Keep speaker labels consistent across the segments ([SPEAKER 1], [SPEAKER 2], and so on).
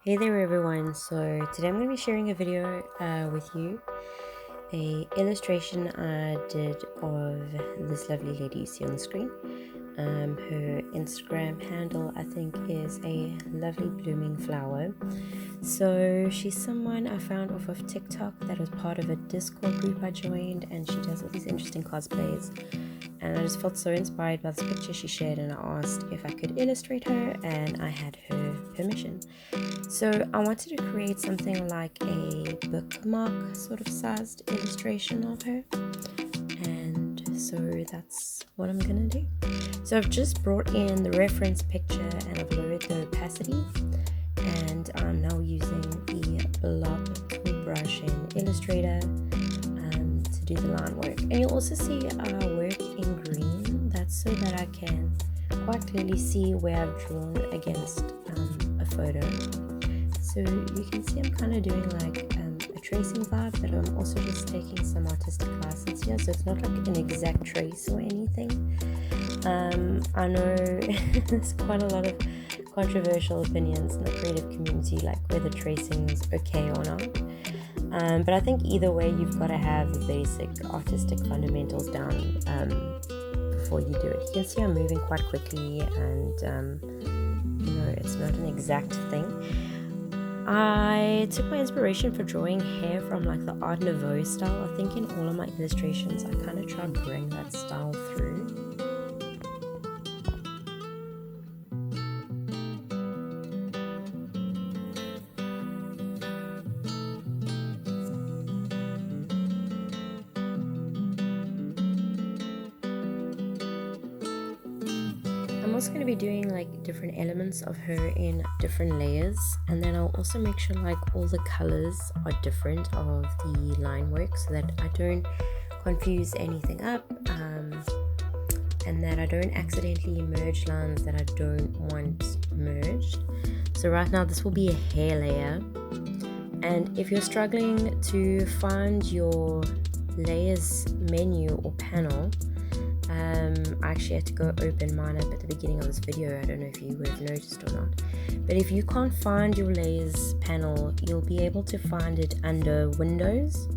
[SPEAKER 1] Hey there everyone, so today I'm going to be sharing a video with you, a illustration I did of this lovely lady you see on the screen. Her Instagram handle I think is a lovely blooming flower. So she's someone I found off of TikTok that was part of a Discord group I joined, and she does all these interesting cosplays. And I just felt so inspired by this picture she shared, and I asked if I could illustrate her, and I had her permission. So I wanted to create something like a bookmark sort of sized illustration of her, and so that's what I'm gonna do. So I've just brought in the reference picture and I've lowered the opacity, and I'm now using the blob tool brush in Illustrator to do the line work. And you'll also see our work in green. That's so that I can quite clearly see where I've drawn against a photo. So you can see I'm kind of doing like a tracing vibe, but I'm also just taking some artistic license here, so it's not like an exact trace or anything. I know there's quite a lot of controversial opinions in the creative community, like whether tracing is okay or not. But I think either way, you've got to have the basic artistic fundamentals down before you do it. You can see I'm moving quite quickly, and it's not an exact thing. I took my inspiration for drawing hair from like the Art Nouveau style. I think in all of my illustrations I kind of try to bring that style through. I'm also going to be doing like different elements of her in different layers, and then I'll also make sure like all the colors are different of the line work so that I don't confuse anything up, and that I don't accidentally merge lines that I don't want merged. So right now this will be a hair layer, and if you're struggling to find your layers menu or panel, I actually had to go open mine up at the beginning of this video. I don't know if you would have noticed or not, but if you can't find your layers panel, you'll be able to find it under Windows.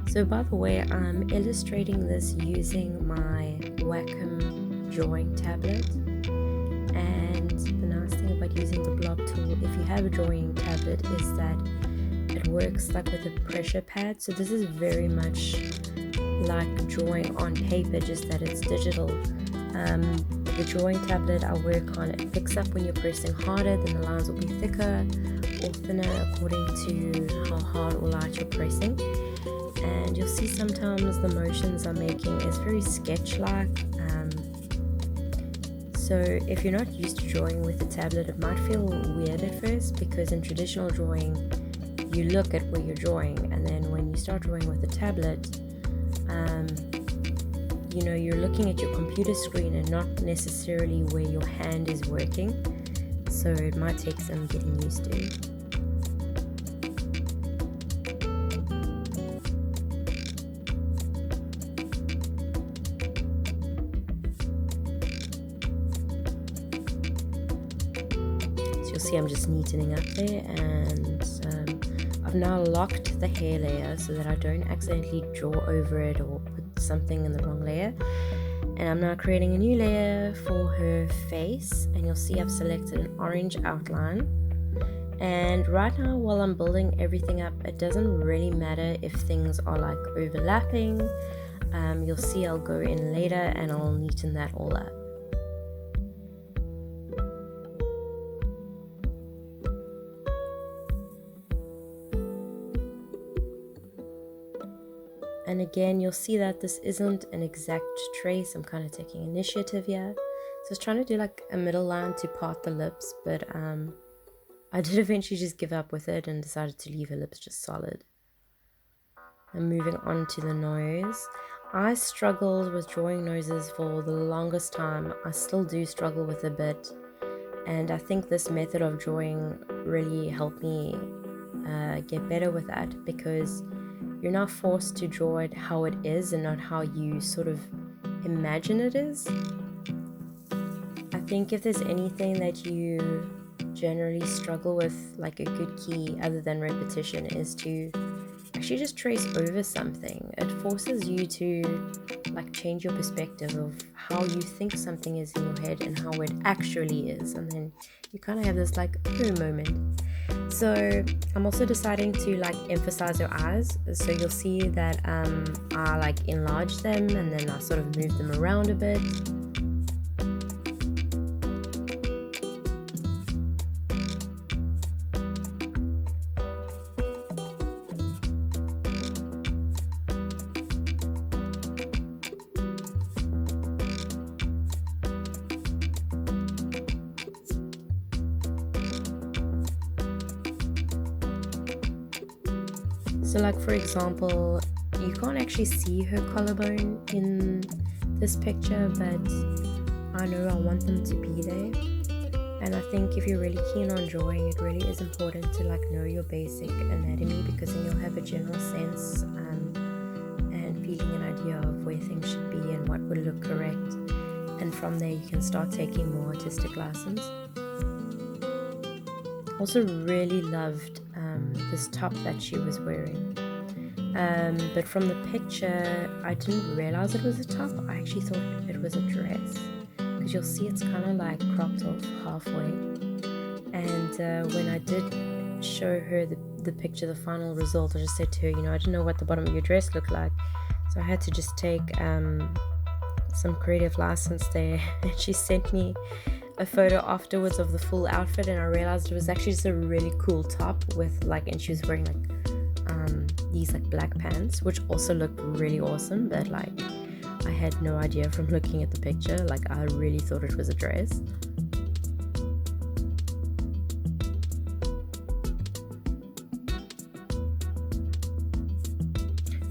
[SPEAKER 1] So by the way, I'm illustrating this using my Wacom drawing tablet, and the nice thing about using the blob tool, if you have a drawing tablet, is that it works like with a pressure pad. So this is very much like drawing on paper, just that it's digital. The drawing tablet I work on, it picks up when you're pressing harder, then the lines will be thicker or thinner according to how hard or light you're pressing. And you'll see sometimes the motions I'm making is very sketch-like. So if you're not used to drawing with a tablet, it might feel weird at first, because in traditional drawing, you look at where you're drawing, and then when you start drawing with a tablet, you're looking at your computer screen and not necessarily where your hand is working. So it might take some getting used to. You'll see I'm just neatening up there, and I've now locked the hair layer so that I don't accidentally draw over it or put something in the wrong layer. And I'm now creating a new layer for her face, and you'll see I've selected an orange outline. And right now, while I'm building everything up, it doesn't really matter if things are like overlapping. You'll see I'll go in later and I'll neaten that all up. And again, you'll see that this isn't an exact trace. I'm kind of taking initiative here. So I was trying to do like a middle line to part the lips, but I did eventually just give up with it and decided to leave her lips just solid. And moving on to the nose. I struggled with drawing noses for the longest time. I still do struggle with a bit. And I think this method of drawing really helped me get better with that, because you're not forced to draw it how it is and not how you sort of imagine it is. I think if there's anything that you generally struggle with, like a good key other than repetition, is to actually just trace over something. It forces you to like change your perspective of how you think something is in your head and how it actually is, and then you kind of have this like oh moment. So I'm also deciding to like emphasize your eyes, so you'll see that I like enlarge them and then I sort of move them around a bit. So like for example, you can't actually see her collarbone in this picture, but I know I want them to be there. And I think if you're really keen on drawing, it really is important to like know your basic anatomy, because then you'll have a general sense and feeling an idea of where things should be and what would look correct. And from there you can start taking more artistic license. Also really loved this top that she was wearing, but from the picture I didn't realize it was a top. I actually thought it was a dress, because you'll see it's kind of like cropped off halfway. And when I did show her the picture, the final result, I just said to her, you know, I didn't know what the bottom of your dress looked like, so I had to just take some creative license there. And she sent me a photo afterwards of the full outfit, and I realized it was actually just a really cool top with like, and she was wearing like these like black pants, which also looked really awesome, but like I had no idea from looking at the picture. Like I really thought it was a dress.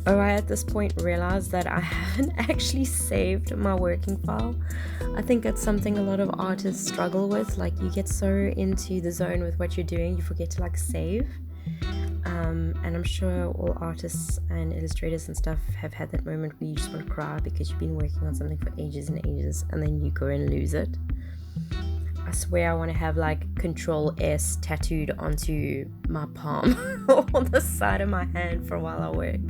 [SPEAKER 1] Oh, I at this point realized that I haven't actually saved my working file. I think that's something a lot of artists struggle with. Like you get so into the zone with what you're doing, you forget to like save. And I'm sure all artists and illustrators and stuff have had that moment where you just want to cry because you've been working on something for ages and ages, and then you go and lose it. I swear I want to have like Control S tattooed onto my palm or on the side of my hand for while I work.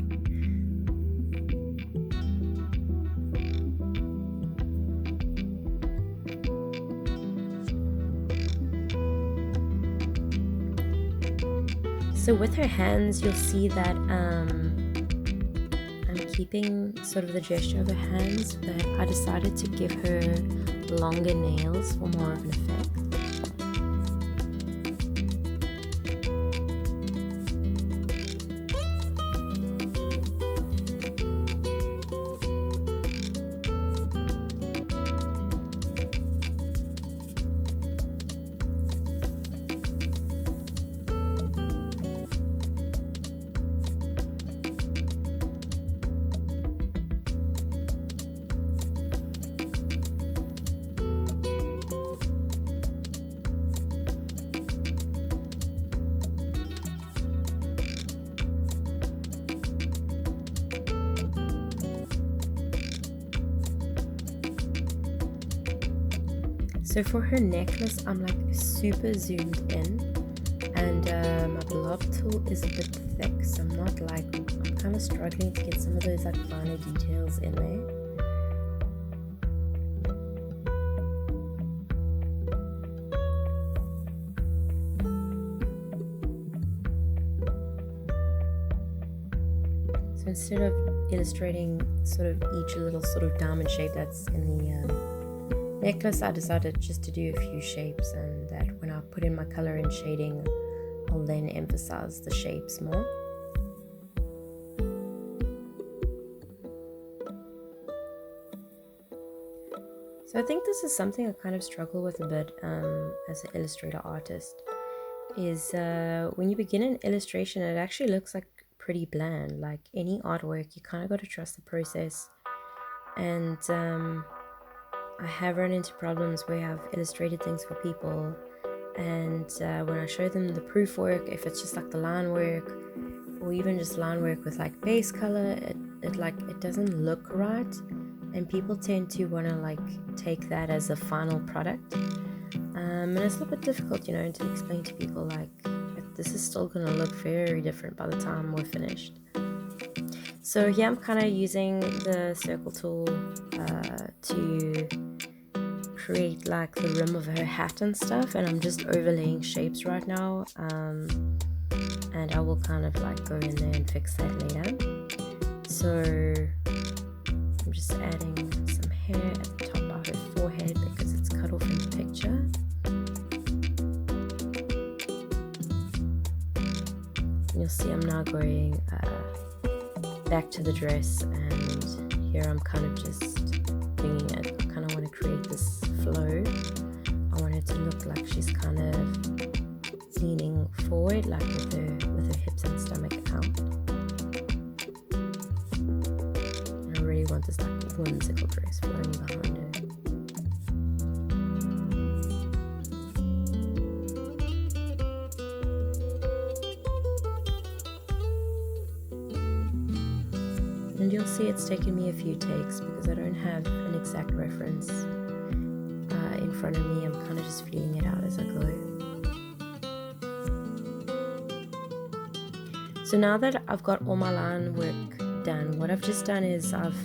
[SPEAKER 1] So with her hands, you'll see that I'm keeping sort of the gesture of her hands, but I decided to give her longer nails for more of an effect. So for her necklace, I'm like super zoomed in, and my blob tool is a bit thick, so I'm kind of struggling to get some of those like finer details in there. So instead of illustrating sort of each little sort of diamond shape that's in the necklace, I decided just to do a few shapes, and that when I put in my color and shading, I'll then emphasize the shapes more. So I think this is something I kind of struggle with a bit as an illustrator artist. is when you begin an illustration, it actually looks like pretty bland. Like any artwork, you kind of got to trust the process. And I have run into problems where I've illustrated things for people, and when I show them the proof work, if it's just like the line work or even just line work with like base color, it doesn't look right, and people tend to want to like take that as a final product. And it's a little bit difficult, you know, to explain to people like this is still going to look very different by the time we're finished. So here I'm kind of using the circle tool to create like the rim of her hat and stuff, and I'm just overlaying shapes right now, and I will kind of like go in there and fix that later. So I'm just adding some hair at the top of her forehead because it's cut off in the picture. You'll see I'm now going back to the dress, and here I'm kind of just winging it. I kind of want to create this flow. I want it to look like she's kind of leaning forward, like with her hips and stomach out. And I really want this like whimsical dress flowing behind her. And you'll see it's taken me a few takes because I don't have an exact reference in front of me. I'm kind of just feeling it out as I go. So now that I've got all my line work done, what I've just done is I've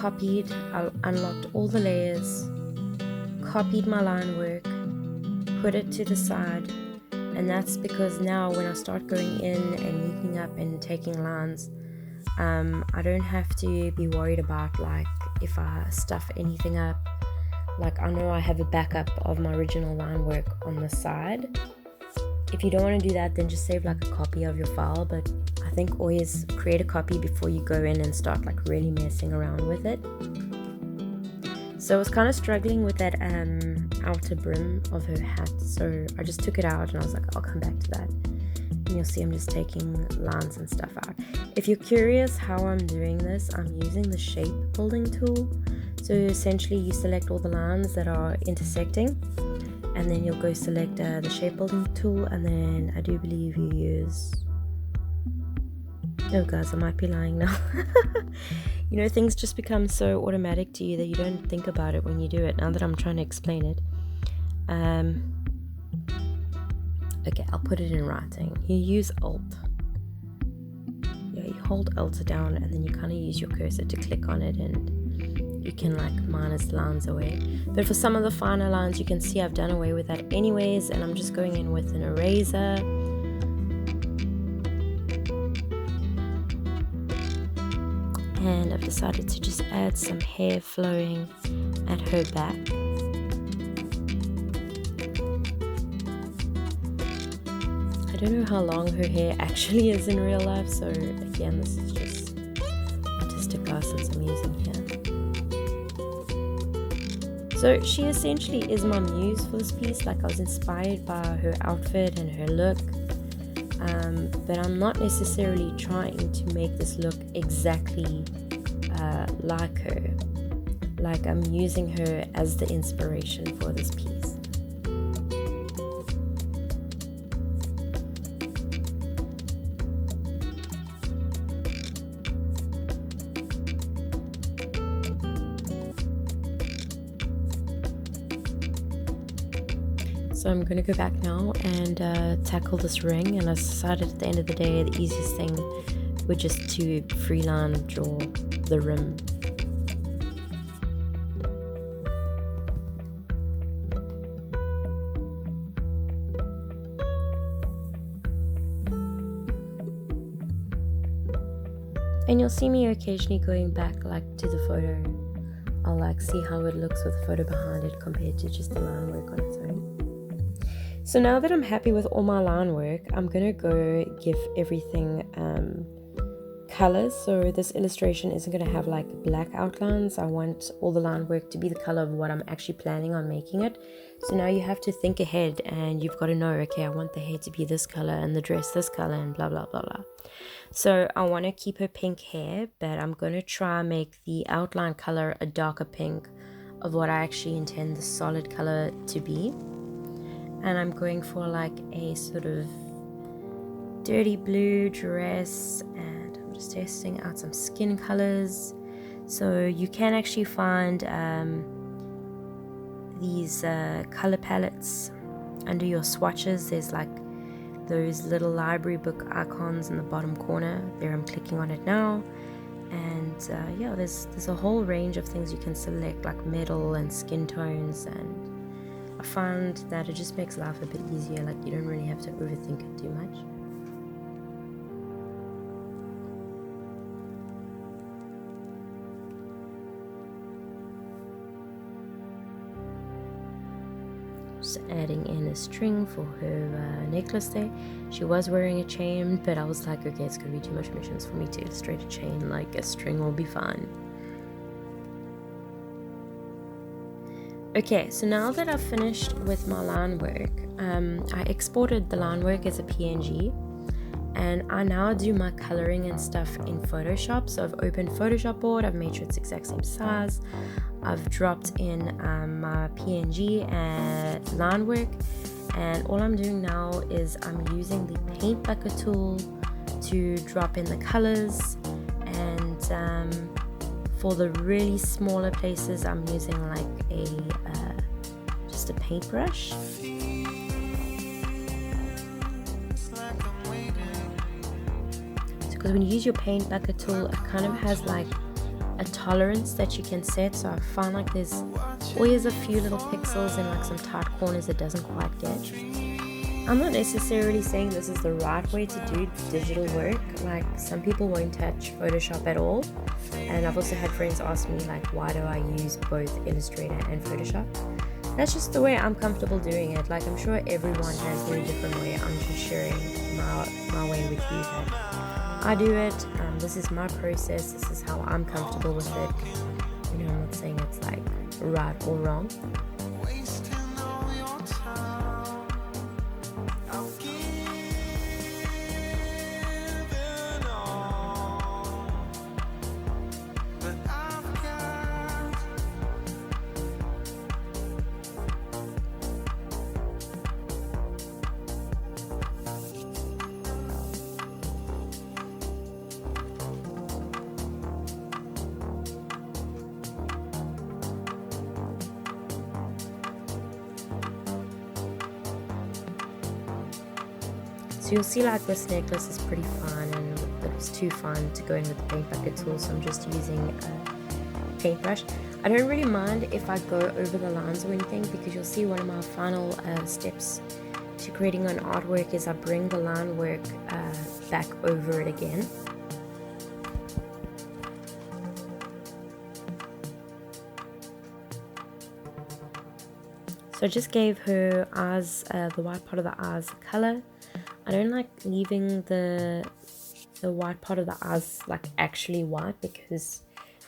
[SPEAKER 1] unlocked all the layers, copied my line work, put it to the side, and that's because now when I start going in and neatening up and taking lines, I don't have to be worried about like if I stuff anything up. Like I know I have a backup of my original line work on the side. If you don't want to do that, then just save like a copy of your file, but I think always create a copy before you go in and start like really messing around with it. So I was kind of struggling with that outer brim of her hat, so I just took it out and I was like, I'll come back to that. And you'll see I'm just taking lines and stuff out. If you're curious how I'm doing this, I'm using the shape building tool. So essentially you select all the lines that are intersecting, and then you'll go select the shape building tool, and then I do believe you use, oh guys, I might be lying now. You know, things just become so automatic to you that you don't think about it when you do it, now that I'm trying to explain it. Okay, I'll put it in writing. You use Alt. Yeah, you hold Alt down and then you kind of use your cursor to click on it, and you can like minus lines away. But for some of the finer lines, you can see I've done away with that anyways, and I'm just going in with an eraser. And I've decided to just add some hair flowing at her back. I don't know how long her hair actually is in real life, so again, this is just artistic license I'm using here. So she essentially is my muse for this piece. Like I was inspired by her outfit and her look, but I'm not necessarily trying to make this look exactly like her. Like I'm using her as the inspiration for this piece. So I'm going to go back now and tackle this ring, and I decided at the end of the day the easiest thing would just to freeline draw the rim. And you'll see me occasionally going back like to the photo. I'll like see how it looks with the photo behind it compared to just the line work on its own. So now that I'm happy with all my line work, I'm gonna go give everything colors. So this illustration isn't going to have like black outlines. I want all the line work to be the color of what I'm actually planning on making it. So now you have to think ahead, and you've got to know, okay, I want the hair to be this color and the dress this color and blah blah blah blah. So I want to keep her pink hair, but I'm going to try and make the outline color a darker pink of what I actually intend the solid color to be. And I'm going for like a sort of dirty blue dress, and I'm just testing out some skin colors. So you can actually find these color palettes under your swatches. There's like those little library book icons in the bottom corner there. I'm clicking on it now, and yeah, there's a whole range of things you can select, like metal and skin tones, and I find that it just makes life a bit easier. Like, you don't really have to overthink it too much. Just adding in a string for her necklace there. She was wearing a chain, but I was like, okay, it's gonna be too much missions for me to illustrate a chain. Like, a string will be fine. Okay, so now that I've finished with my line work, I exported the line work as a PNG, and I now do my coloring and stuff in Photoshop. So I've opened Photoshop board, I've made sure it's the exact same size, I've dropped in my PNG and line work, and all I'm doing now is I'm using the paint bucket tool to drop in the colors, and for the really smaller places I'm using like a just a paintbrush. Because when you use your paint bucket tool, it kind of has like a tolerance that you can set. So I find like there's always a few little pixels in like some tight corners it doesn't quite get. I'm not necessarily saying this is the right way to do digital work. Like, some people won't touch Photoshop at all, and I've also had friends ask me like, why do I use both Illustrator and Photoshop? That's just the way I'm comfortable doing it. Like, I'm sure everyone has their different way. I'm just sharing my way with you that I do it. This is my process. This is how I'm comfortable with it. You know, I'm not saying it's like right or wrong. So you'll see like this necklace is pretty fun, and it was too fun to go in with the paint bucket tool, so I'm just using a paintbrush. I don't really mind if I go over the lines or anything, because you'll see one of my final steps to creating an artwork is I bring the line work back over it again. So I just gave her eyes, the white part of the eyes, color. I don't like leaving the white part of the eyes like actually white, because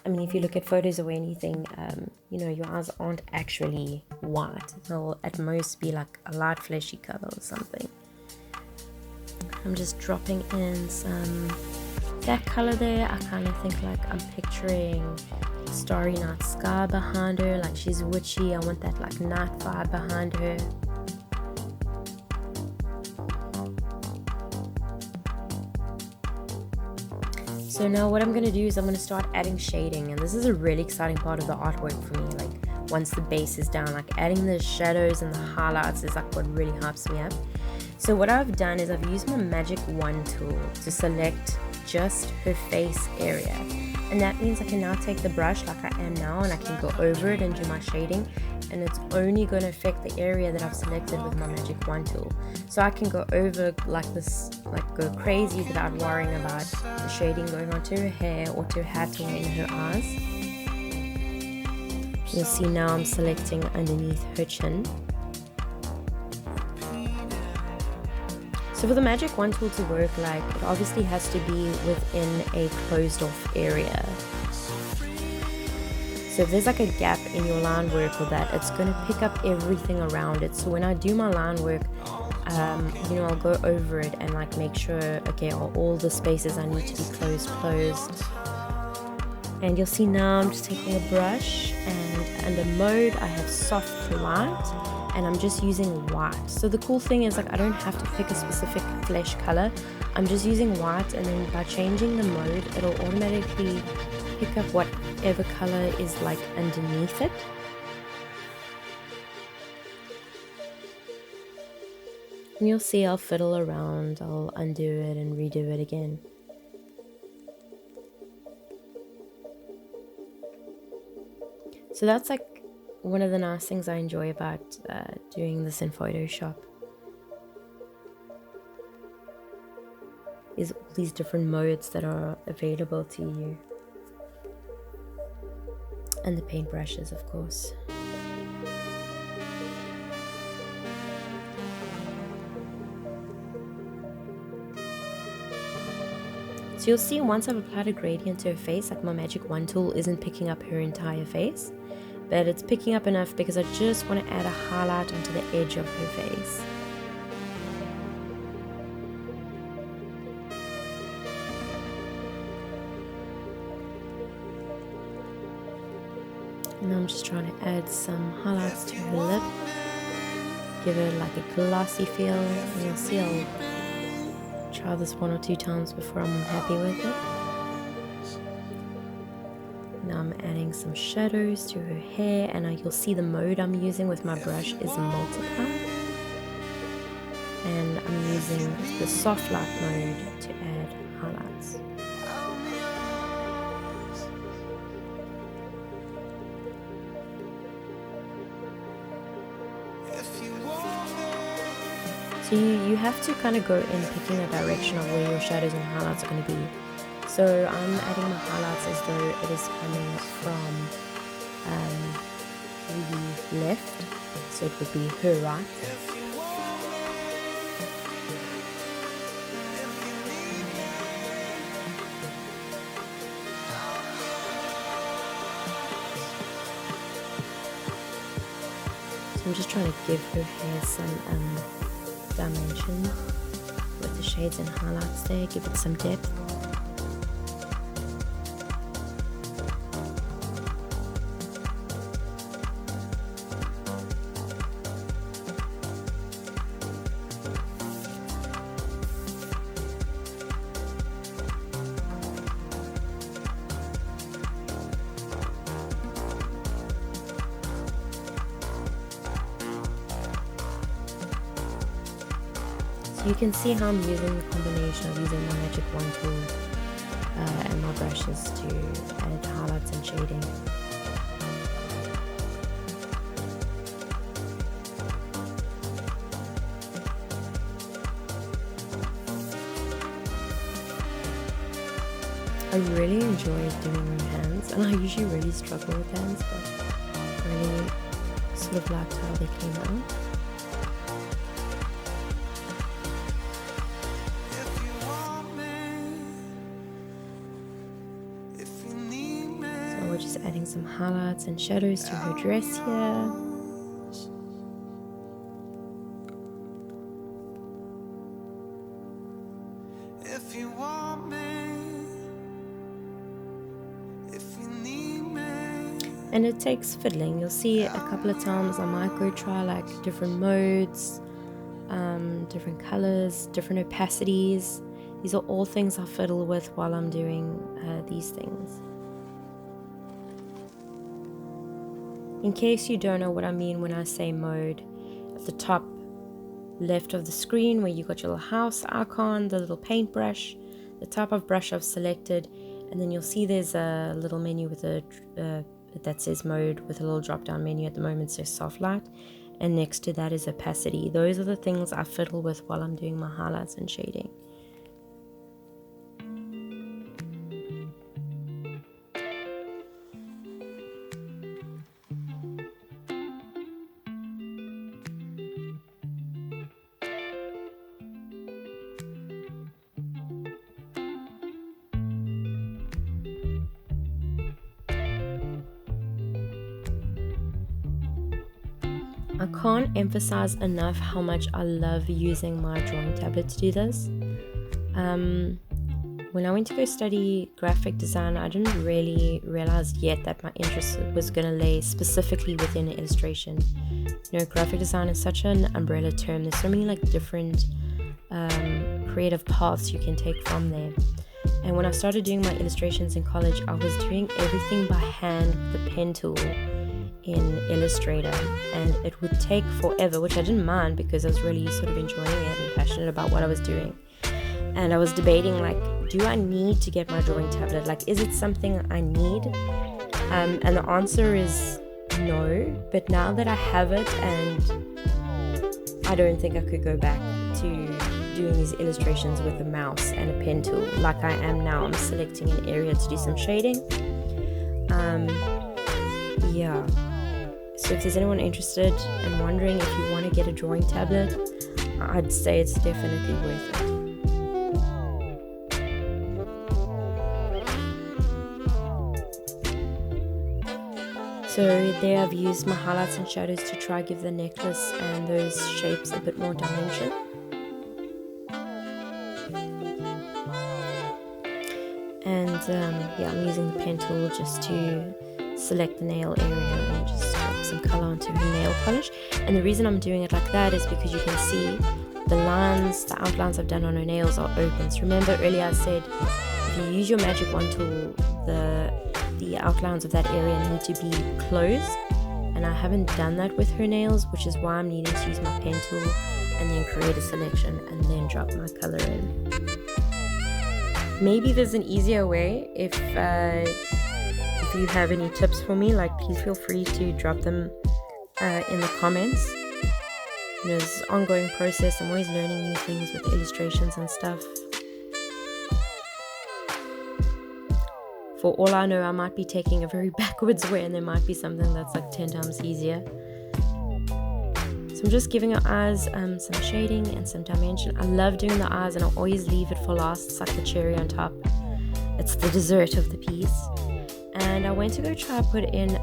[SPEAKER 1] I mean, if you look at photos or anything, you know, your eyes aren't actually white. They'll at most be like a light fleshy color or something. I'm just dropping in some that color there. I kind of think like I'm picturing starry night sky behind her, like she's witchy. I want that like night vibe behind her. So now what I'm going to do is I'm going to start adding shading, and this is a really exciting part of the artwork for me. Like, once the base is down, like adding the shadows and the highlights is like what really hypes me up. So what I've done is I've used my magic wand tool to select just her face area, and that means I can now take the brush like I am now, and I can go over it and do my shading, and it's only going to affect the area that I've selected with my magic wand tool. So I can go over like this, like go crazy without worrying about the shading going onto her hair or to her hat or in her eyes. You'll see now I'm selecting underneath her chin. So for the magic wand tool to work, like, it obviously has to be within a closed off area. So if there's like a gap in your line work or that, it's going to pick up everything around it. So when I do my line work, you know, I'll go over it and like make sure, okay, are all the spaces I need to be closed. And you'll see now I'm just taking a brush, and under mode I have soft light, and I'm just using white. So the cool thing is, like, I don't have to pick a specific flesh color. I'm just using white, and then by changing the mode, it'll automatically pick up whatever color is like underneath it. And you'll see I'll fiddle around, I'll undo it and redo it again. So that's like one of the nice things I enjoy about doing this in Photoshop, is all these different modes that are available to you. And the paintbrushes, of course. So you'll see once I've applied a gradient to her face, like my magic wand tool isn't picking up her entire face, but it's picking up enough because I just want to add a highlight onto the edge of her face. And I'm just trying to add some highlights to her lip, give her like a glossy feel, and you'll see I'll try this 1 or 2 times before I'm happy with it. Now I'm adding some shadows to her hair, and you'll see the mode I'm using with my brush is multiply. And I'm using the soft light mode to add highlights. So you have to kind of go in picking a direction of where your shadows and highlights are going to be. So I'm adding my highlights as though it is coming from the left, so it would be her right. So I'm just trying to give her hair some dimension with the shades and highlights there, give it some depth. You can see how I'm using the combination of using my magic wand tool and my brushes to add highlights and shading. I really enjoy doing her hands, and I usually really struggle with hands, but I really sort of liked how they came out. We're just adding some highlights and shadows to her dress here. And it takes fiddling. You'll see a couple of times I might go try like different modes, different colors, different opacities. These are all things I fiddle with while I'm doing these things. In case you don't know what I mean when I say mode, at the top left of the screen where you got your little house icon, the little paintbrush, the type of brush I've selected, and then you'll see there's a little menu with a that says mode with a little drop down menu. At the moment it says soft light, and next to that is opacity. Those are the things I fiddle with while I'm doing my highlights and shading. I can't emphasize enough how much I love using my drawing tablet to do this. When I went to go study graphic design, I didn't really realize yet that my interest was going to lay specifically within illustration. You know, graphic design is such an umbrella term. There's so many like different creative paths you can take from there. And when I started doing my illustrations in college, I was doing everything by hand with the pen tool in Illustrator, and it would take forever, which I didn't mind because I was really sort of enjoying it and passionate about what I was doing. And I was debating, like, do I need to get my drawing tablet? Like, is it something I need? And the answer is no. But now that I have it, and I don't think I could go back to doing these illustrations with a mouse and a pen tool like I am now. I'm selecting an area to do some shading. Yeah. So if there's anyone interested and wondering if you want to get a drawing tablet, I'd say it's definitely worth it. So there I've used my highlights and shadows to try give the necklace and those shapes a bit more dimension. And yeah, I'm using the pen tool just to select the nail area and just drop some color onto her nail polish. And the reason I'm doing it like that is because you can see the lines, the outlines I've done on her nails are open. So remember earlier I said if you use your magic wand tool, the outlines of that area need to be closed, and I haven't done that with her nails, which is why I'm needing to use my pen tool and then create a selection and then drop my color in. Maybe there's an easier way. If you have any tips for me, like, please feel free to drop them in the comments. You know, it's an ongoing process. I'm always learning new things with illustrations and stuff. For all I know, I might be taking a very backwards way, and there might be something that's like 10 times easier. So I'm just giving her eyes some shading and some dimension. I love doing the eyes, and I'll always leave it for last. It's like the cherry on top. It's the dessert of the piece. And I went to go try put in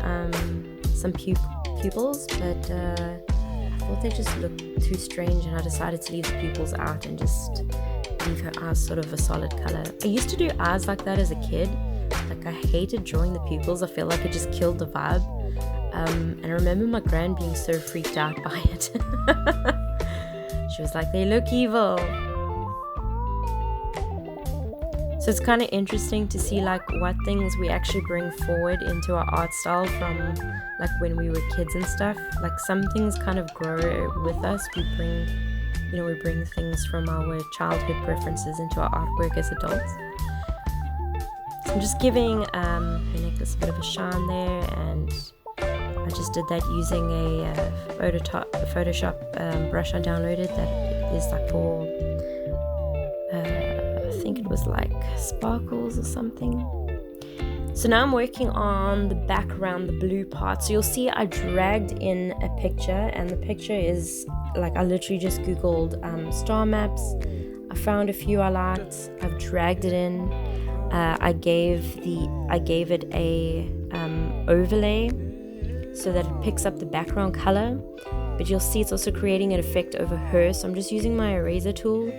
[SPEAKER 1] some pupils, but I thought they just looked too strange, and I decided to leave the pupils out and just leave her eyes sort of a solid color. I used to do eyes like that as a kid. Like, I hated drawing the pupils. I feel like it just killed the vibe. And I remember my gran being so freaked out by it. She was like, they look evil. So it's kind of interesting to see like what things we actually bring forward into our art style from like when we were kids and stuff. Like, some things kind of grow with us. We bring things from our childhood preferences into our artwork as adults. I'm just giving her necklace a bit of a shine there, and I just did that using a Photoshop brush I downloaded that is like all, I think it was like sparkles or something. So now I'm working on the background, the blue part. So you'll see I dragged in a picture, and the picture is like, I literally just googled star maps. I found a few I liked. I've dragged it in. I gave it a overlay so that it picks up the background color, but you'll see it's also creating an effect over her. So I'm just using my eraser tool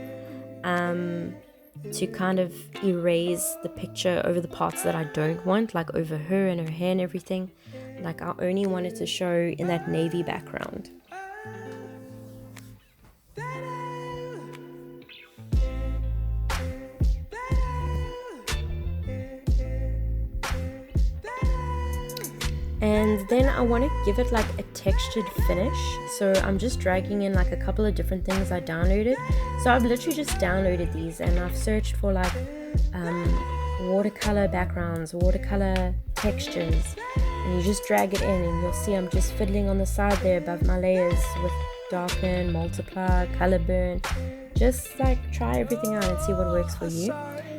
[SPEAKER 1] to kind of erase the picture over the parts that I don't want, like over her and her hair and everything. Like, I only want it to show in that navy background. And then I want to give it like a textured finish. So I'm just dragging in like a couple of different things I downloaded. So I've literally just downloaded these, and I've searched for like watercolor backgrounds, watercolor textures. And you just drag it in, and you'll see I'm just fiddling on the side there above my layers with darken, multiply, color burn. Just like try everything out and see what works for you.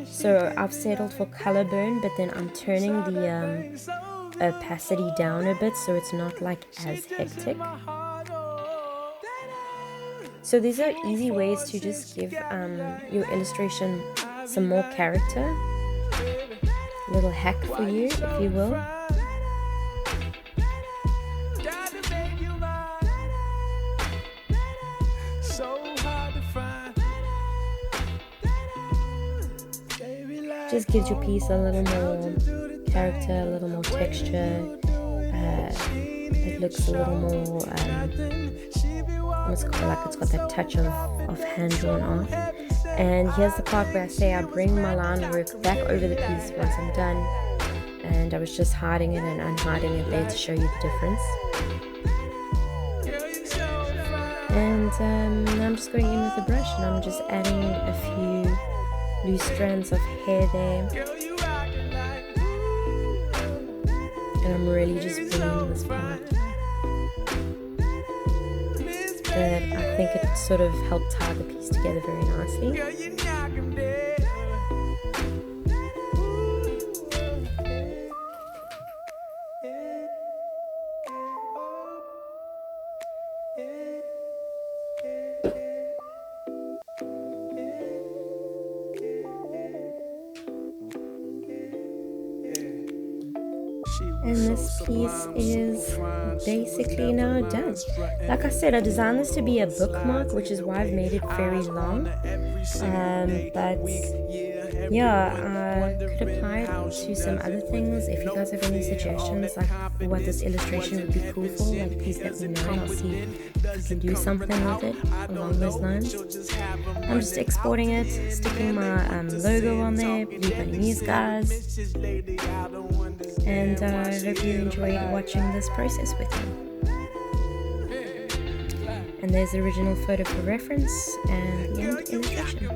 [SPEAKER 1] So I've settled for color burn, but then I'm turning the opacity down a bit so it's not like as hectic. So these are easy ways to just give your illustration some more character. A little hack for you, if you will. Just gives your piece a little more character, a little more texture. It looks a little more almost like it's got that touch of hand-drawn art. And here's the part where I say I bring my line work back over the piece once I'm done, and I was just hiding it and unhiding it there to show you the difference. And I'm just going in with the brush and I'm just adding a few loose strands of hair there, and I'm really just bringing this part. But I think it sort of helped tie the piece together very nicely. And this piece is basically now done. Like I said, I designed this to be a bookmark, which is why I've made it very long. But yeah, I could apply it to some other things. If you guys have any suggestions, like what this illustration would be cool for, like please let me know and I'll see if I can do something with it along those lines. I'm just exporting it, sticking my logo on there, Blue Bunny Muse guys. And I hope you enjoyed watching this process with me. And there's the original photo for reference and the end illustration.